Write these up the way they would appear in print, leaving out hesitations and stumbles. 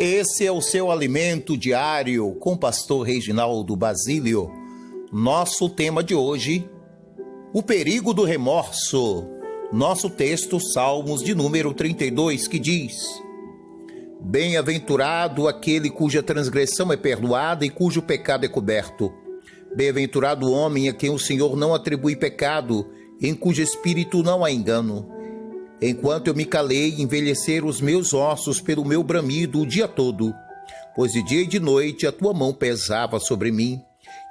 Esse é o seu alimento diário com o pastor Reginaldo Basílio. Nosso tema de hoje, o perigo do remorso. Nosso texto, Salmos de número 32, que diz: Bem-aventurado aquele cuja transgressão é perdoada e cujo pecado é coberto. Bem-aventurado o homem a quem o Senhor não atribui pecado, em cujo espírito não há engano. Enquanto eu me calei, envelheceram os meus ossos pelo meu bramido o dia todo, pois de dia e de noite a tua mão pesava sobre mim,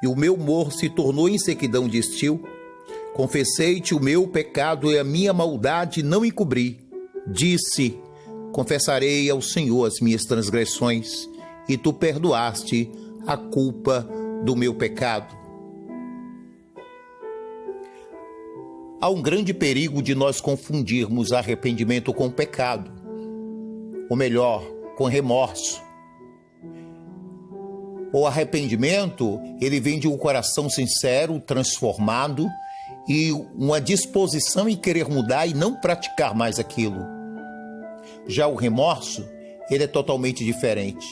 e o meu humor se tornou em sequidão de estio. Confessei-te o meu pecado e a minha maldade não encobri. Disse: confessarei ao Senhor as minhas transgressões, e tu perdoaste a culpa do meu pecado. Há um grande perigo de nós confundirmos arrependimento com pecado, ou melhor, com remorso. O arrependimento, ele vem de um coração sincero, transformado, e uma disposição em querer mudar e não praticar mais aquilo. Já o remorso, ele é totalmente diferente.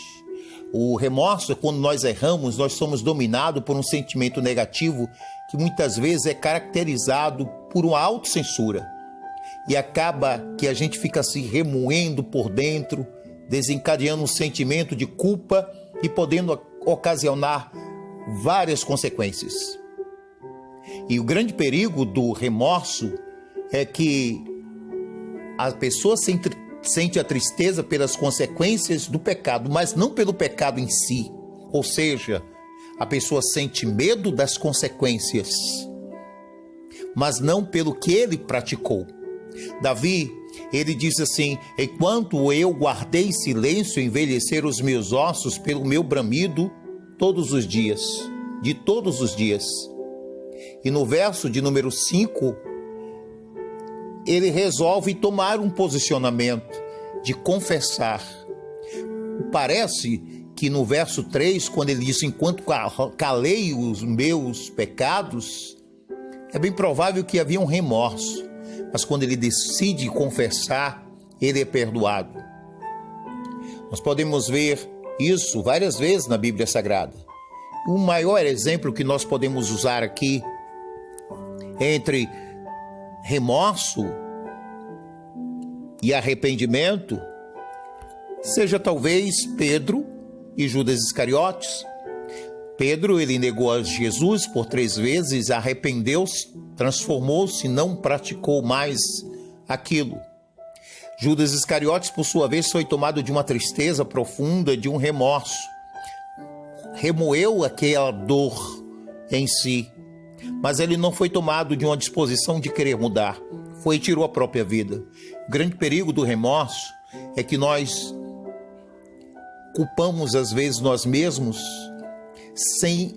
O remorso é quando nós erramos, nós somos dominados por um sentimento negativo que muitas vezes é caracterizado por uma autocensura. E acaba que a gente fica se remoendo por dentro, desencadeando um sentimento de culpa e podendo ocasionar várias consequências. E o grande perigo do remorso é que a pessoa sente a tristeza pelas consequências do pecado, mas não pelo pecado em si. Ou seja, a pessoa sente medo das consequências, mas não pelo que ele praticou. Davi, ele diz assim: enquanto eu guardei silêncio, envelheceram os meus ossos pelo meu bramido todos os dias, de todos os dias. E no verso de número 5, ele resolve tomar um posicionamento de confessar. Parece que no verso 3, quando ele diz: enquanto calei os meus pecados, é bem provável que havia um remorso, mas quando ele decide confessar, ele é perdoado. Nós podemos ver isso várias vezes na Bíblia Sagrada. O maior exemplo que nós podemos usar aqui entre remorso e arrependimento seja talvez Pedro e Judas Iscariotes. Pedro, ele negou a Jesus por 3 vezes, arrependeu-se, transformou-se e não praticou mais aquilo. Judas Iscariotes, por sua vez, foi tomado de uma tristeza profunda, de um remorso. Remoeu aquela dor em si, mas ele não foi tomado de uma disposição de querer mudar. Foi e tirou a própria vida. O grande perigo do remorso é que nós culpamos às vezes nós mesmos sem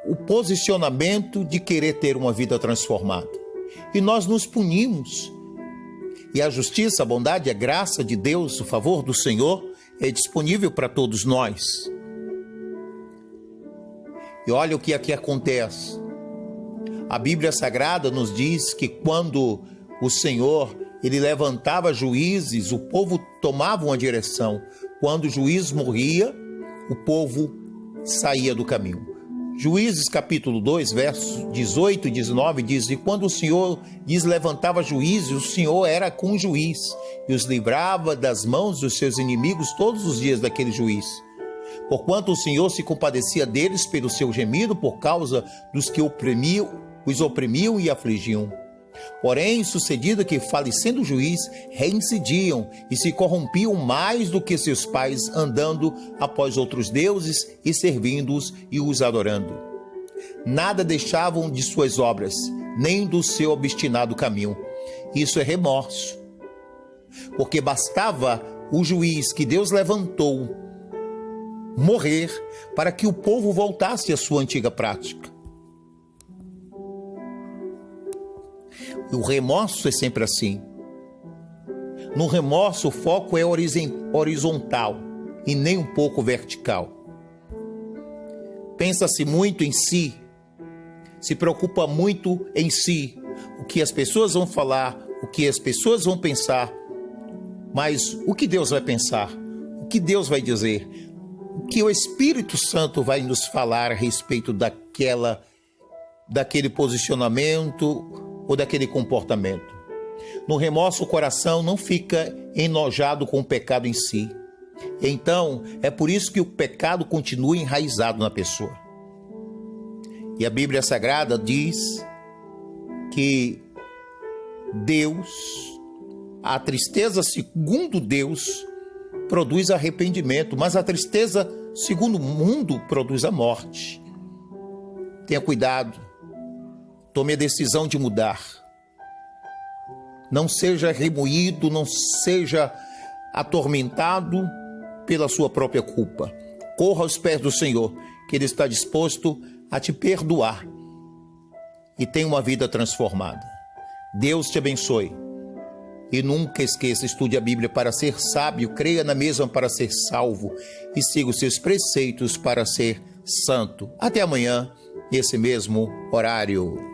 o posicionamento de querer ter uma vida transformada. E nós nos punimos. E a justiça, a bondade, a graça de Deus, o favor do Senhor é disponível para todos nós. E olha o que aqui acontece. A Bíblia Sagrada nos diz que quando o Senhor, ele levantava juízes, o povo tomava uma direção. Quando o juiz morria, o povo saía do caminho. Juízes capítulo 2, versos 18 e 19 diz: e quando o Senhor lhes levantava juízes, o Senhor era com o juiz e os livrava das mãos dos seus inimigos todos os dias daquele juiz. Porquanto o Senhor se compadecia deles pelo seu gemido por causa dos que os oprimiam e afligiam. Porém, sucedido que, falecendo o juiz, reincidiam e se corrompiam mais do que seus pais, andando após outros deuses e servindo-os e os adorando. Nada deixavam de suas obras, nem do seu obstinado caminho. Isso é remorso. Porque bastava o juiz que Deus levantou morrer para que o povo voltasse à sua antiga prática. O remorso é sempre assim. No remorso, o foco é horizontal e nem um pouco vertical. Pensa-se muito em si, se preocupa muito em si, o que as pessoas vão falar, o que as pessoas vão pensar, mas o que Deus vai pensar? O o que Deus vai dizer, o que o Espírito Santo vai nos falar a respeito daquele posicionamento ou daquele comportamento. No remorso, o coração não fica enojado com o pecado em si. Então, é por isso que o pecado continua enraizado na pessoa. E a Bíblia Sagrada diz que Deus, a tristeza segundo Deus, produz arrependimento, mas a tristeza segundo o mundo produz a morte. Tenha cuidado, tome a decisão de mudar. Não seja remoído, não seja atormentado pela sua própria culpa. Corra aos pés do Senhor, que Ele está disposto a te perdoar e tenha uma vida transformada. Deus te abençoe. E nunca esqueça, estude a Bíblia para ser sábio, creia na mesma para ser salvo e siga os seus preceitos para ser santo. Até amanhã, nesse mesmo horário.